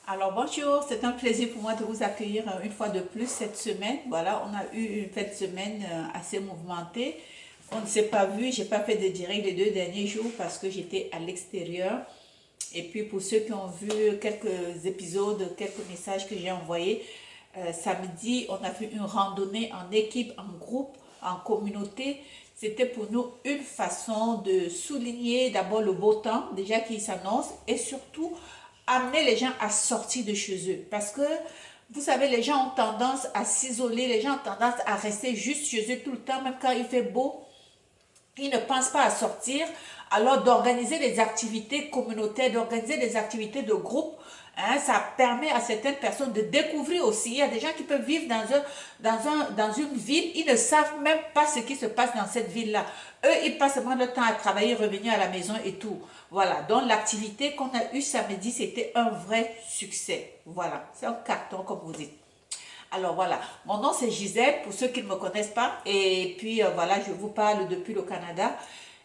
Alors bonjour, c'est un plaisir pour moi de vous accueillir une fois de plus cette semaine. Voilà, on a eu une fin de semaine assez mouvementée. On ne s'est pas vu, j'ai pas fait de direct les 2 derniers jours parce que j'étais à l'extérieur. Et puis pour ceux qui ont vu quelques épisodes, quelques messages que j'ai envoyés, samedi, on a fait une randonnée en équipe, en groupe, en communauté. C'était pour nous une façon de souligner d'abord le beau temps déjà qui s'annonce et surtout amener les gens à sortir de chez eux. Parce que vous savez, les gens ont tendance à s'isoler, les gens ont tendance à rester juste chez eux tout le temps, même quand il fait beau. Ils ne pensent pas à sortir, alors d'organiser des activités communautaires, d'organiser des activités de groupe, hein, ça permet à certaines personnes de découvrir aussi. Il y a des gens qui peuvent vivre dans une ville, ils ne savent même pas ce qui se passe dans cette ville-là. Eux, ils passent seulement le temps à travailler, revenir à la maison et tout. Voilà, donc l'activité qu'on a eue samedi, c'était un vrai succès. Voilà, c'est un carton comme vous dites. Alors voilà, mon nom c'est Gisèle, pour ceux qui ne me connaissent pas. Et puis voilà, je vous parle depuis le Canada.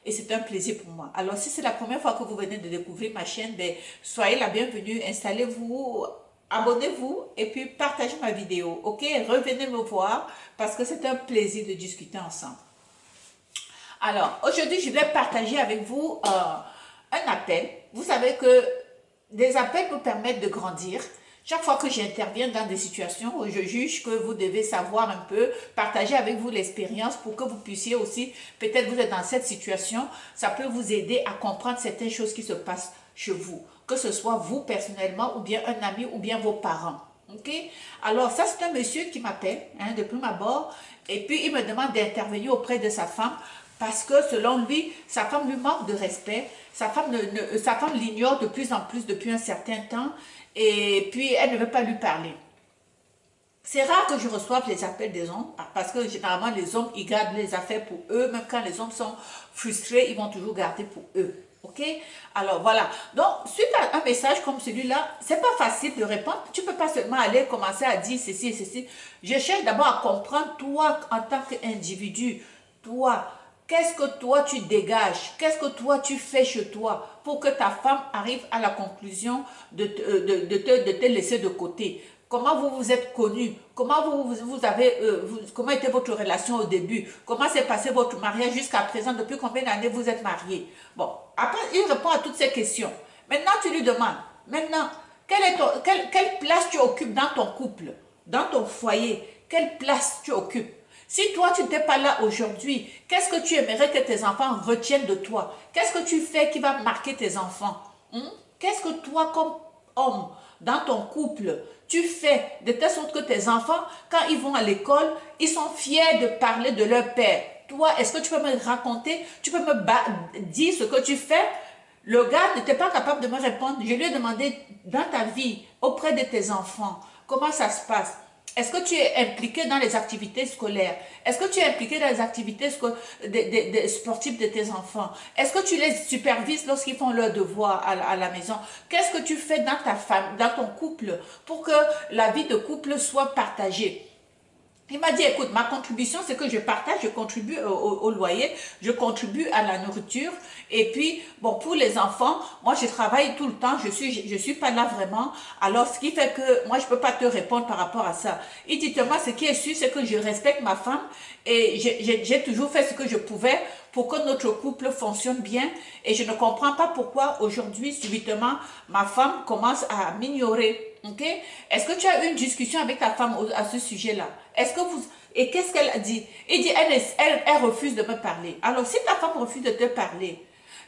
Et c'est un plaisir pour moi. Alors si c'est la première fois que vous venez de découvrir ma chaîne, ben, soyez la bienvenue, installez-vous, abonnez-vous et puis partagez ma vidéo. Ok, revenez me voir parce que c'est un plaisir de discuter ensemble. Alors aujourd'hui, je vais partager avec vous un appel. Vous savez que des appels nous permettent de grandir. Chaque fois que j'interviens dans des situations où je juge que vous devez savoir un peu, partager avec vous l'expérience pour que vous puissiez aussi, peut-être vous êtes dans cette situation, ça peut vous aider à comprendre certaines choses qui se passent chez vous, que ce soit vous personnellement ou bien un ami ou bien vos parents. Ok? Alors ça c'est un monsieur qui m'appelle hein, de prime abord et puis il me demande d'intervenir auprès de sa femme parce que selon lui, sa femme lui manque de respect, sa femme l'ignore de plus en plus depuis un certain temps et puis elle ne veut pas lui parler. C'est rare que je reçoive les appels des hommes parce que généralement les hommes ils gardent les affaires pour eux, même quand les hommes sont frustrés, ils vont toujours garder pour eux. Ok? Alors voilà. Donc, suite à un message comme celui-là, c'est pas facile de répondre. Tu peux pas seulement aller commencer à dire ceci et ceci. Je cherche d'abord à comprendre toi en tant qu'individu, toi, qu'est-ce que toi tu dégages? Qu'est-ce que toi tu fais chez toi pour que ta femme arrive à la conclusion de te laisser de côté? Comment vous vous êtes connus? Comment comment était votre relation au début? Comment s'est passé votre mariage jusqu'à présent? Depuis combien d'années vous êtes mariés? Bon, après, il répond à toutes ces questions. Maintenant, tu lui demandes, maintenant, quelle place tu occupes dans ton couple, dans ton foyer? Quelle place tu occupes? Si toi, tu n'étais pas là aujourd'hui, qu'est-ce que tu aimerais que tes enfants retiennent de toi? Qu'est-ce que tu fais qui va marquer tes enfants? Qu'est-ce que toi, comme homme, dans ton couple, tu fais de telle sorte que tes enfants, quand ils vont à l'école, ils sont fiers de parler de leur père? Toi, est-ce que tu peux me raconter, tu peux me dire ce que tu fais? Le gars n'était pas capable de me répondre. Je lui ai demandé dans ta vie, auprès de tes enfants, comment ça se passe? Est-ce que tu es impliqué dans les activités scolaires? Est-ce que tu es impliqué dans les activités sportives de tes enfants? Est-ce que tu les supervises lorsqu'ils font leurs devoirs à la maison? Qu'est-ce que tu fais dans ta femme, dans ton couple pour que la vie de couple soit partagée? Il m'a dit, écoute, ma contribution, c'est que je partage, je contribue au loyer, je contribue à la nourriture. Et puis, bon, pour les enfants, moi, je travaille tout le temps, je suis pas là vraiment. Alors, ce qui fait que moi, je peux pas te répondre par rapport à ça. Il dit, moi, ce qui est sûr, c'est que je respecte ma femme et j'ai toujours fait ce que je pouvais pour que notre couple fonctionne bien. Et je ne comprends pas pourquoi aujourd'hui, subitement, ma femme commence à m'ignorer. Ok? Est-ce que tu as eu une discussion avec ta femme à ce sujet-là? Est-ce que vous... Et qu'est-ce qu'elle a dit? Il dit, elle refuse de me parler. Alors, si ta femme refuse de te parler,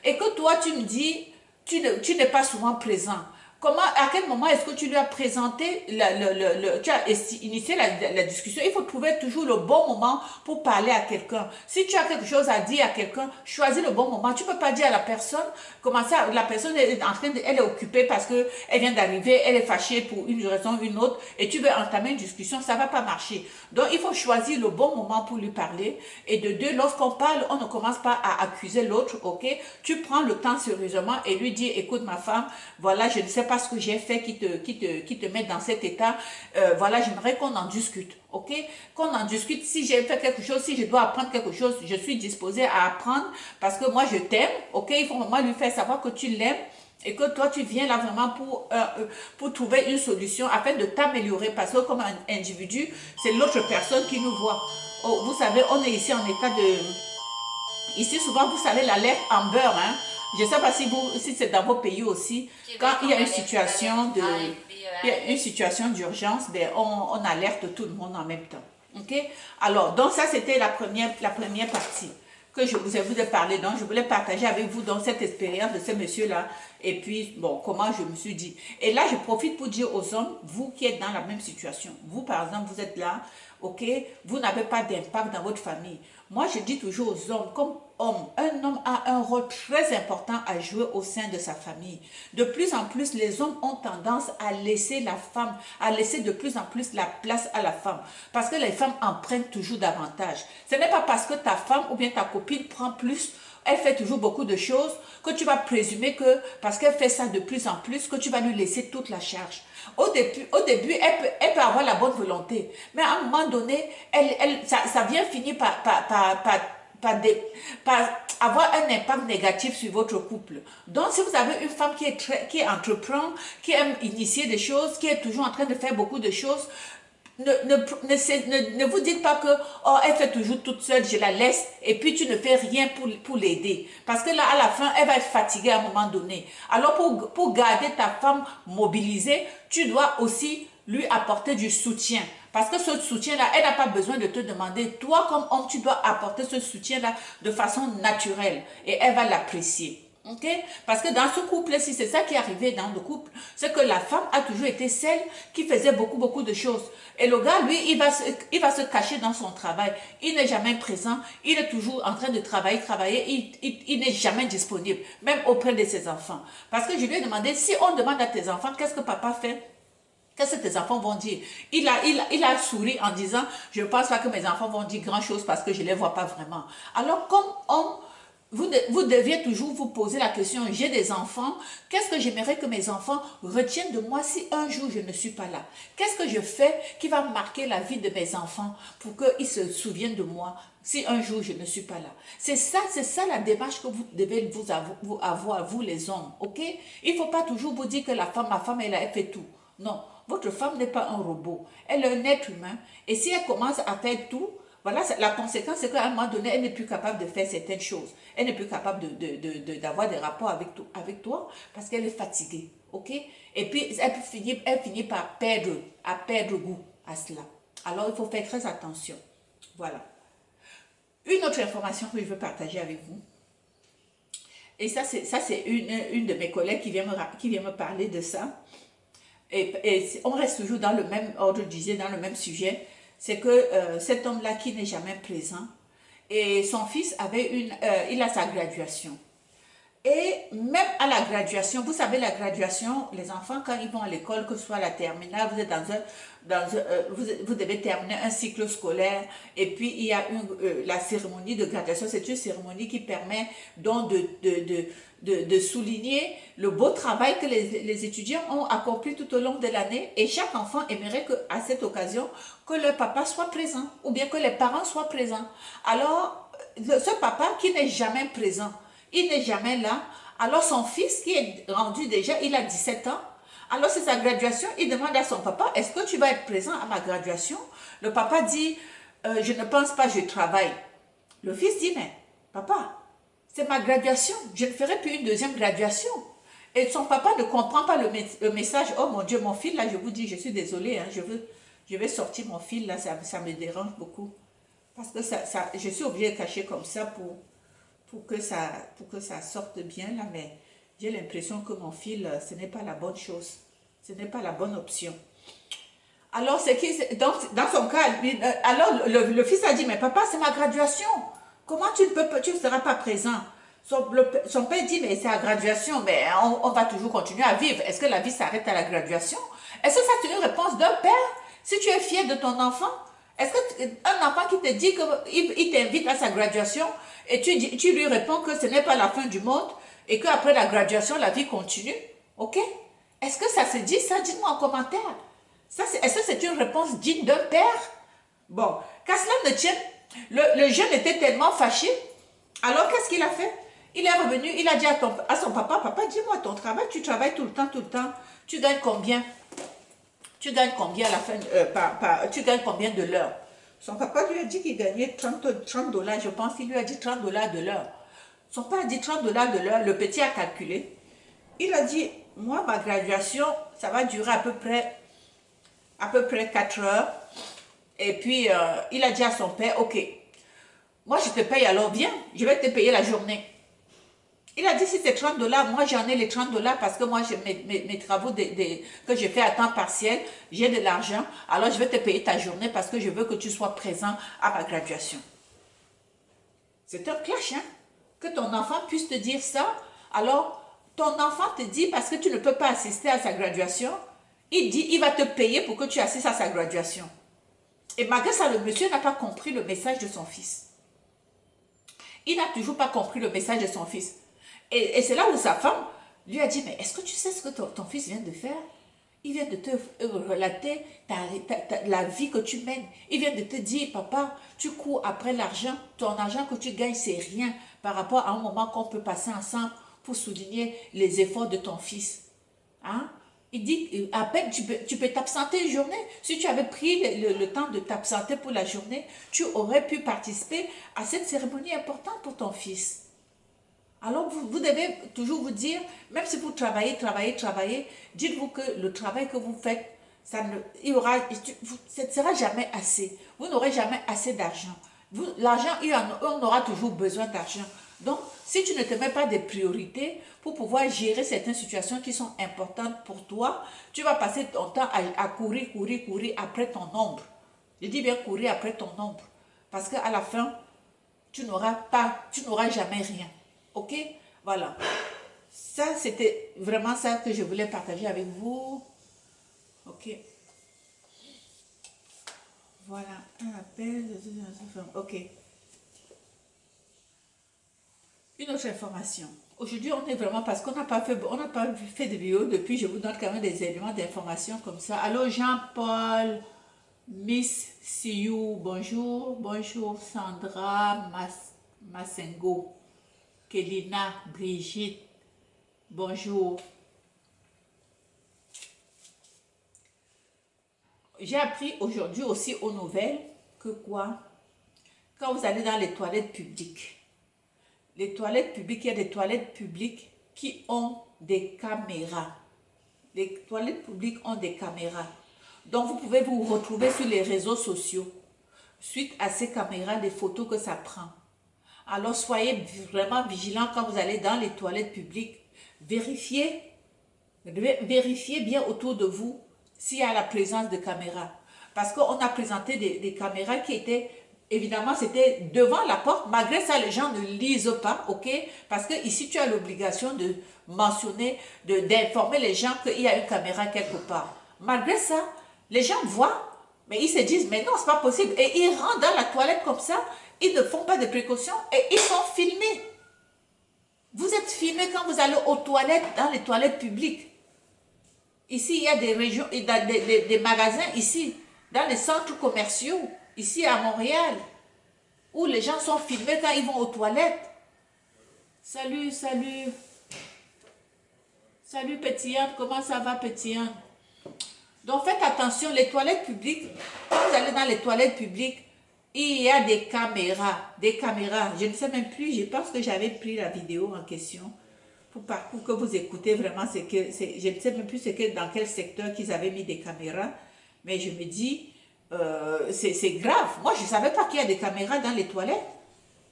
et que toi, tu me dis, tu n'es pas souvent présent, comment, à quel moment est-ce que tu lui as présenté, tu as initié la discussion? Il faut trouver toujours le bon moment pour parler à quelqu'un. Si tu as quelque chose à dire à quelqu'un, choisis le bon moment. Tu ne peux pas dire à la personne, comment ça, la personne est en train de, elle est occupée parce que elle vient d'arriver, elle est fâchée pour une raison ou une autre, et tu veux entamer une discussion, ça ne va pas marcher. Donc, il faut choisir le bon moment pour lui parler. Et de deux, lorsqu'on parle, on ne commence pas à accuser l'autre, ok? Tu prends le temps sérieusement et lui dis, écoute ma femme, voilà, je ne sais pas ce que j'ai fait qui te met dans cet état. Voilà, j'aimerais qu'on en discute, ok? Qu'on en discute. Si j'ai fait quelque chose, si je dois apprendre quelque chose, je suis disposée à apprendre parce que moi je t'aime, ok? Il faut vraiment lui faire savoir que tu l'aimes. et que toi, tu viens là vraiment pour trouver une solution afin de t'améliorer. Parce que comme un individu, c'est l'autre personne qui nous voit. Oh, vous savez, on est ici en état de... Ici, souvent, vous savez, l'alerte Amber, hein. Je ne sais pas si, si c'est dans vos pays aussi. Quand il y a une situation de... Il y a une situation d'urgence, ben, on alerte tout le monde en même temps. OK? Alors, donc ça, c'était la première partie que je vous ai parlé. Donc, je voulais partager avec vous donc, cette expérience de ce monsieur-là. Et puis, bon, comment je me suis dit. Et là, je profite pour dire aux hommes, vous qui êtes dans la même situation, vous, par exemple, vous êtes là, OK? Vous n'avez pas d'impact dans votre famille. Moi, je dis toujours aux hommes, comme homme, un homme a un rôle très important à jouer au sein de sa famille. De plus en plus, les hommes ont tendance à laisser la femme, à laisser de plus en plus la place à la femme. Parce que les femmes en prennent toujours davantage. Ce n'est pas parce que ta femme ou bien ta copine prend plus, elle fait toujours beaucoup de choses, que tu vas présumer que parce qu'elle fait ça de plus en plus, que tu vas lui laisser toute la charge. Au début elle peut avoir la bonne volonté, mais à un moment donné, ça vient finir par avoir un impact négatif sur votre couple. Donc, si vous avez une femme qui entreprend, qui aime initier des choses, qui est toujours en train de faire beaucoup de choses, ne vous dites pas que oh, elle fait toujours toute seule, je la laisse et puis tu ne fais rien pour l'aider. Parce que là, à la fin, elle va être fatiguée à un moment donné. Alors, pour garder ta femme mobilisée, tu dois aussi lui apporter du soutien. Parce que ce soutien-là, elle n'a pas besoin de te demander. Toi, comme homme, tu dois apporter ce soutien-là de façon naturelle et elle va l'apprécier. Ok? Parce que dans ce couple-ci, c'est ça qui est arrivé dans le couple, c'est que la femme a toujours été celle qui faisait beaucoup de choses. Et le gars, lui, il va se cacher dans son travail. Il n'est jamais présent. Il est toujours en train de travailler. Il n'est jamais disponible, même auprès de ses enfants. Parce que je lui ai demandé, si on demande à tes enfants, qu'est-ce que papa fait? Qu'est-ce que tes enfants vont dire? Il a souri en disant, je ne pense pas que mes enfants vont dire grand-chose parce que je ne les vois pas vraiment. Alors, comme homme, vous deviez toujours vous poser la question, j'ai des enfants, qu'est-ce que j'aimerais que mes enfants retiennent de moi si un jour je ne suis pas là? Qu'est-ce que je fais qui va marquer la vie de mes enfants pour qu'ils se souviennent de moi si un jour je ne suis pas là? C'est ça la démarche que vous devez avoir, vous les hommes, ok? Il ne faut pas toujours vous dire que ma femme, elle fait tout. Non, votre femme n'est pas un robot, elle est un être humain et si elle commence à faire tout, voilà, la conséquence, c'est qu'à un moment donné, elle n'est plus capable de faire certaines choses. Elle n'est plus capable d'avoir des rapports avec toi parce qu'elle est fatiguée. OK? Et puis, elle finit par perdre goût à cela. Alors, il faut faire très attention. Voilà. Une autre information que je veux partager avec vous. Et ça, c'est une de mes collègues qui vient me parler de ça. Et on reste toujours dans le même ordre d'idée, dans le même sujet. C'est que cet homme-là qui n'est jamais présent, et son fils il a sa graduation. Et même à la graduation, vous savez la graduation, les enfants quand ils vont à l'école, que ce soit la terminale, vous êtes vous devez terminer un cycle scolaire et puis il y a la cérémonie de graduation, c'est une cérémonie qui permet donc de souligner le beau travail que les étudiants ont accompli tout au long de l'année et chaque enfant aimerait à cette occasion que le papa soit présent ou bien que les parents soient présents. Alors, ce papa qui n'est jamais présent, il n'est jamais là. Alors son fils qui est rendu déjà, il a 17 ans. Alors c'est sa graduation, il demande à son papa, est-ce que tu vas être présent à ma graduation? Le papa dit, je ne pense pas, je travaille. Le fils dit, mais papa, c'est ma graduation, je ne ferai plus une deuxième graduation. Et son papa ne comprend pas le message, oh mon Dieu, mon fil là, je vous dis, je suis désolée, hein, je vais sortir mon fil là, ça me dérange beaucoup. Parce que je suis obligée de cacher comme ça pour que ça sorte bien là, mais j'ai l'impression que mon fil, ce n'est pas la bonne chose. Ce n'est pas la bonne option. Alors, dans son cas, alors le fils a dit, mais papa, c'est ma graduation. Comment tu ne seras pas présent? Son père dit, mais c'est la graduation, mais on va toujours continuer à vivre. Est-ce que la vie s'arrête à la graduation? Est-ce que ça c'est une réponse d'un père? Si tu es fier de ton enfant, est-ce qu'un enfant qui te dit qu'il t'invite à sa graduation et tu lui réponds que ce n'est pas la fin du monde et qu'après la graduation, la vie continue? Ok? Est-ce que ça se dit ça? Dites-moi en commentaire. Est-ce que c'est une réponse digne d'un père? Bon, qu'à cela ne tienne, le jeune était tellement fâché. Alors qu'est-ce qu'il a fait? Il est revenu, il a dit à son papa, papa, dis-moi ton travail, tu travailles tout le temps, tu gagnes combien? Tu gagnes combien à la fin, tu gagnes combien de l'heure? Son papa lui a dit qu'il gagnait 30 dollars, je pense qu'il lui a dit 30 dollars de l'heure. Son père a dit 30 dollars de l'heure, le petit a calculé. Il a dit, moi, ma graduation, ça va durer à peu près 4 heures. Et puis, il a dit à son père, ok, moi je te paye alors, viens, je vais te payer la journée. Il a dit, si c'est 30 dollars, moi j'en ai les 30 dollars parce que moi, mes travaux que je fais à temps partiel, j'ai de l'argent. Alors je vais te payer ta journée parce que je veux que tu sois présent à ma graduation. C'est un clash, hein? Que ton enfant puisse te dire ça. Alors, ton enfant te dit, parce que tu ne peux pas assister à sa graduation, il dit, il va te payer pour que tu assistes à sa graduation. Et malgré ça, le monsieur n'a pas compris le message de son fils. Il n'a toujours pas compris le message de son fils. Et c'est là où sa femme lui a dit, mais est-ce que tu sais ce que ton fils vient de faire? Il vient de te relater la vie que tu mènes. Il vient de te dire, papa, tu cours après l'argent. Ton argent que tu gagnes, c'est rien par rapport à un moment qu'on peut passer ensemble pour souligner les efforts de ton fils. Hein? Il dit, à peine tu peux t'absenter une journée. Si tu avais pris le temps de t'absenter pour la journée, tu aurais pu participer à cette cérémonie importante pour ton fils. Alors, vous devez toujours vous dire, même si vous travaillez, dites-vous que le travail que vous faites, ça ne sera jamais assez. Vous n'aurez jamais assez d'argent. L'argent, on aura toujours besoin d'argent. Donc, si tu ne te mets pas des priorités pour pouvoir gérer certaines situations qui sont importantes pour toi, tu vas passer ton temps à courir après ton ombre. Je dis bien courir après ton ombre. Parce qu'à la fin, tu n'auras jamais rien. Ok? Voilà. Ça, c'était vraiment ça que je voulais partager avec vous. Ok. Voilà. Un appel. Ok. Une autre information. Aujourd'hui, on est vraiment, parce qu'on n'a pas fait de vidéo depuis, je vous donne quand même des éléments d'information comme ça. Allô, Jean-Paul, Miss Siou, bonjour. Bonjour, Sandra Massengo. Kelina, Brigitte, bonjour. J'ai appris aujourd'hui aussi aux nouvelles que quoi? Quand vous allez dans les toilettes publiques, il y a des toilettes publiques qui ont des caméras. Les toilettes publiques ont des caméras. Donc vous pouvez vous retrouver sur les réseaux sociaux suite à ces caméras, des photos que ça prend. Alors, soyez vraiment vigilants quand vous allez dans les toilettes publiques. Vérifiez bien autour de vous s'il y a la présence de caméras. Parce qu'on a présenté des caméras qui étaient, évidemment, c'était devant la porte. Malgré ça, les gens ne lisent pas, ok? Parce que ici, tu as l'obligation de mentionner, d'informer les gens qu'il y a une caméra quelque part. Malgré ça, les gens voient, mais ils se disent, mais non, c'est pas possible. Et ils rentrent dans la toilette comme ça. Ils ne font pas de précautions et ils sont filmés. Vous êtes filmés quand vous allez aux toilettes, dans les toilettes publiques. Ici, il y a des régions, des magasins ici, dans les centres commerciaux, ici à Montréal, où les gens sont filmés quand ils vont aux toilettes. Salut, salut. Salut, pétillante. Comment ça va, pétillante? Donc, faites attention, les toilettes publiques, quand vous allez dans les toilettes publiques, il y a des caméras, je ne sais même plus, je pense que j'avais pris la vidéo en question pour que vous écoutez vraiment je ne sais même plus dans quel secteur qu'ils avaient mis des caméras, mais je me dis, c'est grave. Moi, je ne savais pas qu'il y a des caméras dans les toilettes.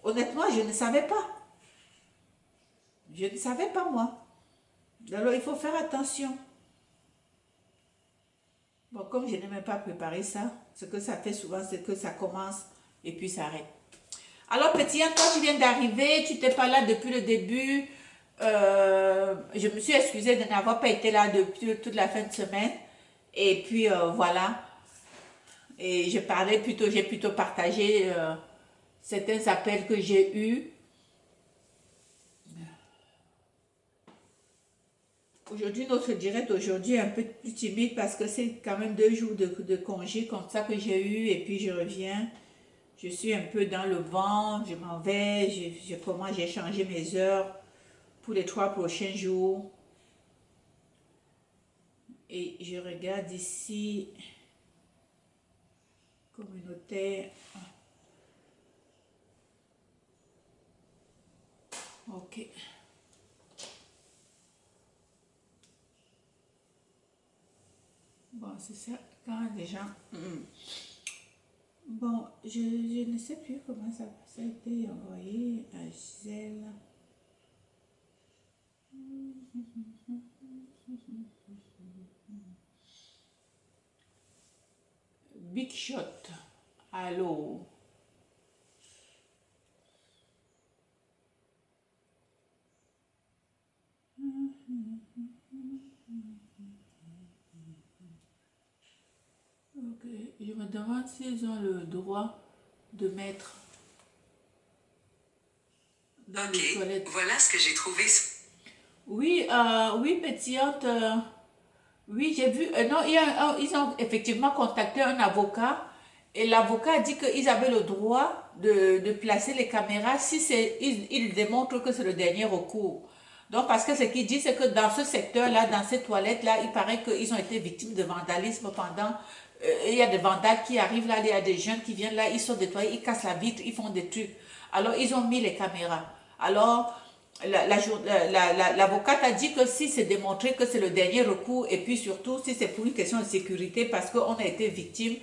Honnêtement, je ne savais pas. Je ne savais pas, moi. Alors, il faut faire attention. Bon, comme je n'ai même pas préparé ça, ce que ça fait souvent, c'est que ça commence et puis ça arrête. Alors, petit, toi, tu viens d'arriver, tu n'étais pas là depuis le début. Je me suis excusée de n'avoir pas été là depuis toute la fin de semaine. Et puis, voilà. Et j'ai plutôt partagé certains appels que j'ai eus. Aujourd'hui, notre direct aujourd'hui est un peu plus timide parce que c'est quand même 2 jours de congé comme ça que j'ai eu et puis je Je suis un peu dans le vent, je m'en vais, j'ai changé mes heures pour les 3 prochains jours. Et je regarde ici, communautaire. Ok. Bon, c'est ça. Quand les gens... Bon, je ne sais plus comment ça a été envoyé à Gisèle. Big Shot. Allô. Ok, je me demande s'ils ont le droit de mettre dans les toilettes. Voilà ce que j'ai trouvé. Oui, oui, pétillante. Oui, j'ai vu. Non, ils ont effectivement contacté un avocat et l'avocat a dit qu'ils avaient le droit de placer les caméras si ils démontrent que c'est le dernier recours. Donc, parce que ce qu'il dit, c'est que dans ce secteur-là, dans ces toilettes-là, il paraît qu'ils ont été victimes de vandalisme pendant. Il y a des vandales qui arrivent là, il y a des jeunes qui viennent là, ils sont nettoyés, ils cassent la vitre, ils font des trucs. Alors, ils ont mis les caméras. Alors, l'avocate a dit que si c'est démontré que c'est le dernier recours et puis surtout si c'est pour une question de sécurité parce qu'on a été victime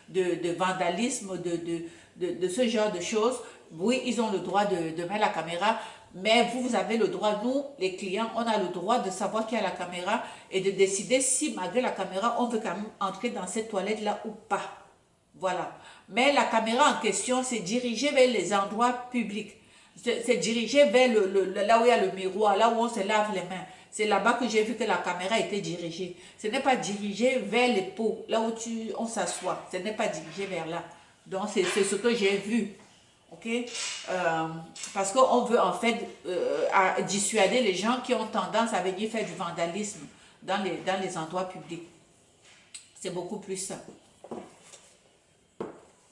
de vandalisme, de ce genre de choses, oui, ils ont le droit de mettre la caméra, mais vous avez le droit, nous, les clients, on a le droit de savoir qu'il y a la caméra et de décider si malgré la caméra, on veut quand même entrer dans cette toilette-là ou pas. Voilà. Mais la caméra en question, c'est dirigé vers les endroits publics. C'est dirigé vers là où il y a le miroir, là où on se lave les mains. C'est là-bas que j'ai vu que la caméra était dirigée. Ce n'est pas dirigé vers les pots, là où on s'assoit. Ce n'est pas dirigé vers là. Donc, c'est ce que j'ai vu. OK? Parce qu'on veut en fait dissuader les gens qui ont tendance à venir faire du vandalisme dans les endroits publics. C'est beaucoup plus simple.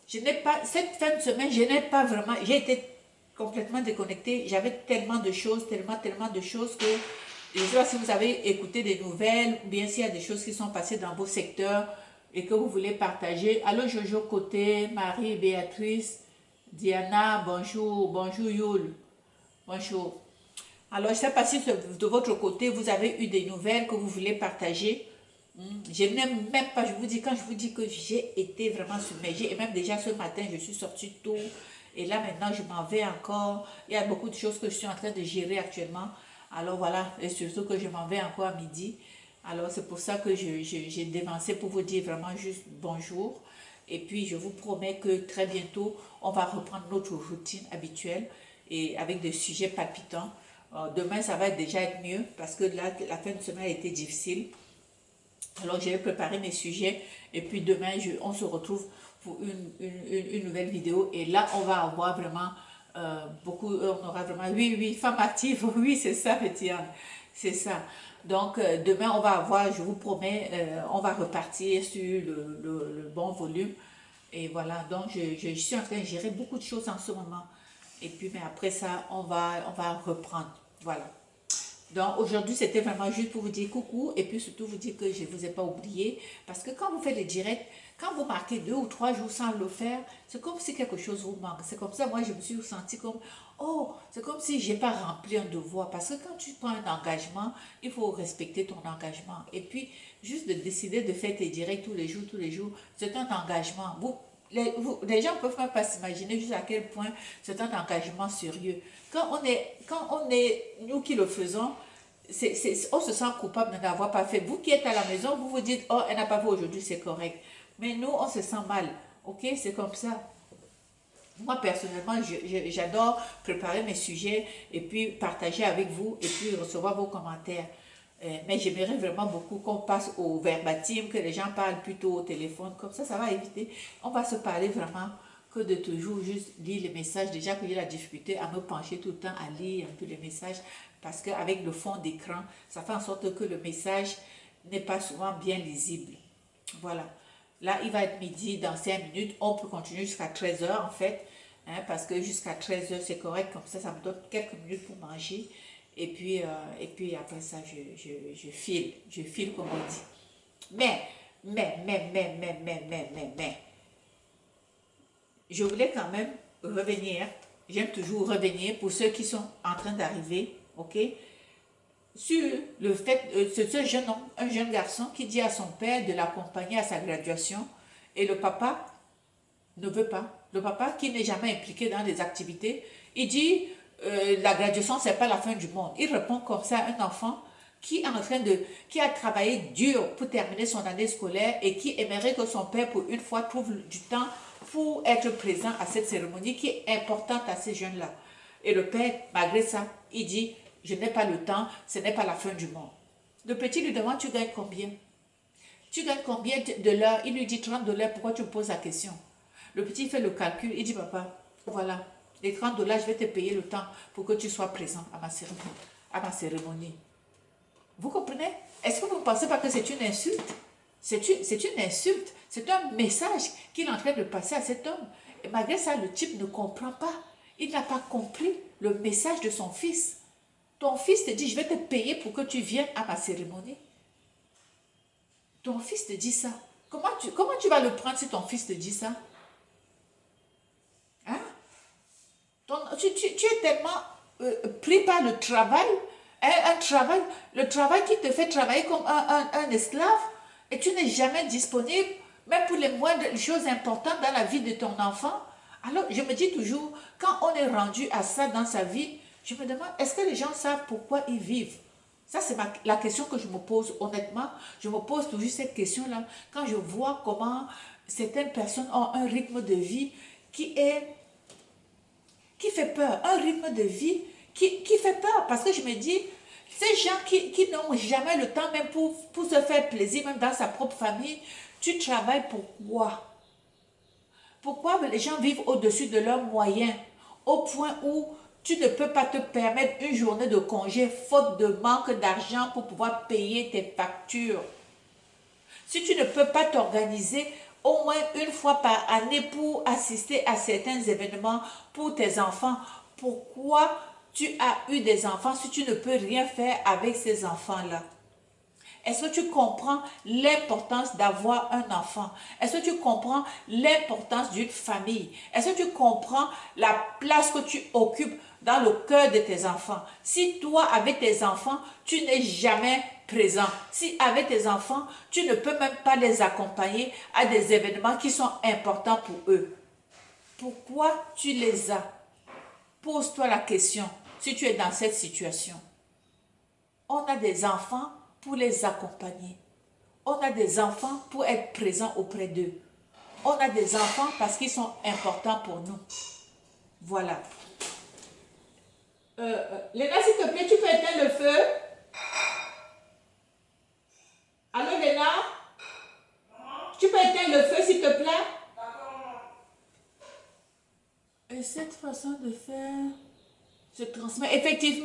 Je n'ai pas, cette fin de semaine, je n'ai pas vraiment, j'ai été complètement déconnectée. J'avais tellement de choses, tellement de choses que je ne sais pas si vous avez écouté des nouvelles ou bien s'il y a des choses qui sont passées dans vos secteurs et que vous voulez partager. Allô Jojo Côté, Marie, Béatrice, Diana, bonjour, bonjour Yul, bonjour. Alors je ne sais pas si de votre côté vous avez eu des nouvelles que vous voulez partager. Je n'aime même pas, je vous dis, quand je vous dis que j'ai été vraiment submergée, et même déjà ce matin, je suis sortie tôt, et là maintenant, je m'en vais encore. Il y a beaucoup de choses que je suis en train de gérer actuellement. Alors voilà, et surtout que je m'en vais encore à midi. Alors c'est pour ça que j'ai dévancé pour vous dire vraiment juste bonjour. Et puis je vous promets que très bientôt, on va reprendre notre routine habituelle et avec des sujets palpitants. Demain, ça va déjà être mieux parce que là, la fin de semaine a été difficile. Alors, j'ai préparé mes sujets et puis demain, on se retrouve pour une nouvelle vidéo. Et là, on va avoir vraiment beaucoup, on aura vraiment, oui, oui, femme active, oui, c'est ça, Pétillane, c'est ça. Donc, demain, on va avoir, je vous promets, on va repartir sur le bon volume. Et voilà, donc je suis en train de gérer beaucoup de choses en ce moment. Et puis, mais après ça, on va reprendre. Voilà. Donc aujourd'hui, c'était vraiment juste pour vous dire coucou et puis surtout vous dire que je ne vous ai pas oublié. Parce que quand vous faites les directs, quand vous marquez 2 ou 3 jours sans le faire, c'est comme si quelque chose vous manque. C'est comme ça, moi je me suis sentie comme, oh, c'est comme si je n'ai pas rempli un devoir. Parce que quand tu prends un engagement, il faut respecter ton engagement. Et puis, juste de décider de faire tes directs tous les jours, c'est un engagement. Les gens ne peuvent même pas s'imaginer juste à quel point c'est un engagement sérieux. Quand on est nous qui le faisons, on se sent coupable de n'avoir pas fait. Vous qui êtes à la maison, vous vous dites, oh, elle n'a pas fait aujourd'hui, c'est correct. Mais nous, on se sent mal. Ok, c'est comme ça. Moi, personnellement, j'adore préparer mes sujets et puis partager avec vous et puis recevoir vos commentaires. Mais j'aimerais vraiment beaucoup qu'on passe au verbatim, que les gens parlent plutôt au téléphone. Comme ça va éviter. On va se parler vraiment que de toujours juste lire les messages. Déjà que j'ai la difficulté à me pencher tout le temps, à lire un peu les messages. Parce qu'avec le fond d'écran, ça fait en sorte que le message n'est pas souvent bien lisible. Voilà. Là, il va être midi dans 5 minutes. On peut continuer jusqu'à 13 heures en fait. Hein, parce que jusqu'à 13 heures, c'est correct. Comme ça me donne quelques minutes pour manger. Et puis après ça, je file. Je file comme on dit. Mais, je voulais quand même revenir. J'aime toujours revenir pour ceux qui sont en train d'arriver. OK? Sur le fait, ce jeune homme, un jeune garçon qui dit à son père de l'accompagner à sa graduation et le papa ne veut pas. Le papa qui n'est jamais impliqué dans des activités, il dit la graduation c'est pas la fin du monde. Il répond comme ça à un enfant qui est en train qui a travaillé dur pour terminer son année scolaire et qui aimerait que son père pour une fois trouve du temps pour être présent à cette cérémonie qui est importante à ces jeunes-là. Et le père, malgré ça, il dit je n'ai pas le temps, ce n'est pas la fin du monde. Le petit lui demande, tu gagnes combien? Tu gagnes combien de l'heure? Il lui dit 30 $, pourquoi tu me poses la question? Le petit fait le calcul, il dit, papa, voilà, les 30 $, je vais te payer le temps pour que tu sois présent à ma cérémonie. Vous comprenez? Est-ce que vous ne pensez pas que c'est une insulte? C'est une insulte, c'est un message qu'il est en train de passer à cet homme. Et malgré ça, le type ne comprend pas. Il n'a pas compris le message de son fils. Ton fils te dit, je vais te payer pour que tu viennes à ma cérémonie. Ton fils te dit ça. Comment tu vas le prendre si ton fils te dit ça? Hein? Tu es tellement pris par le travail, le travail qui te fait travailler comme un esclave, et tu n'es jamais disponible, même pour les moindres choses importantes dans la vie de ton enfant. Alors, je me dis toujours, quand on est rendu à ça dans sa vie, je me demande, est-ce que les gens savent pourquoi ils vivent? Ça, c'est la question que je me pose honnêtement. Je me pose toujours cette question-là. Quand je vois comment certaines personnes ont un rythme de vie qui fait peur. Un rythme de vie qui fait peur. Parce que je me dis, ces gens qui n'ont jamais le temps même pour se faire plaisir, même dans sa propre famille, tu travailles pour quoi? Pourquoi les gens vivent au-dessus de leurs moyens, au point où tu ne peux pas te permettre une journée de congé faute de manque d'argent pour pouvoir payer tes factures? Si tu ne peux pas t'organiser au moins une fois par année pour assister à certains événements pour tes enfants, pourquoi tu as eu des enfants si tu ne peux rien faire avec ces enfants-là? Est-ce que tu comprends l'importance d'avoir un enfant? Est-ce que tu comprends l'importance d'une famille? Est-ce que tu comprends la place que tu occupes dans le cœur de tes enfants? Si toi, avec tes enfants, tu n'es jamais présent, si avec tes enfants, tu ne peux même pas les accompagner à des événements qui sont importants pour eux, pourquoi tu les as? Pose-toi la question si tu es dans cette situation. On a des enfants pour les accompagner. On a des enfants pour être présents auprès d'eux. On a des enfants parce qu'ils sont importants pour nous. Voilà. Léna, s'il te plaît, tu peux éteindre le feu? Allô, Léna? Tu peux éteindre le feu, s'il te plaît? Et cette façon de faire se transmet effectivement.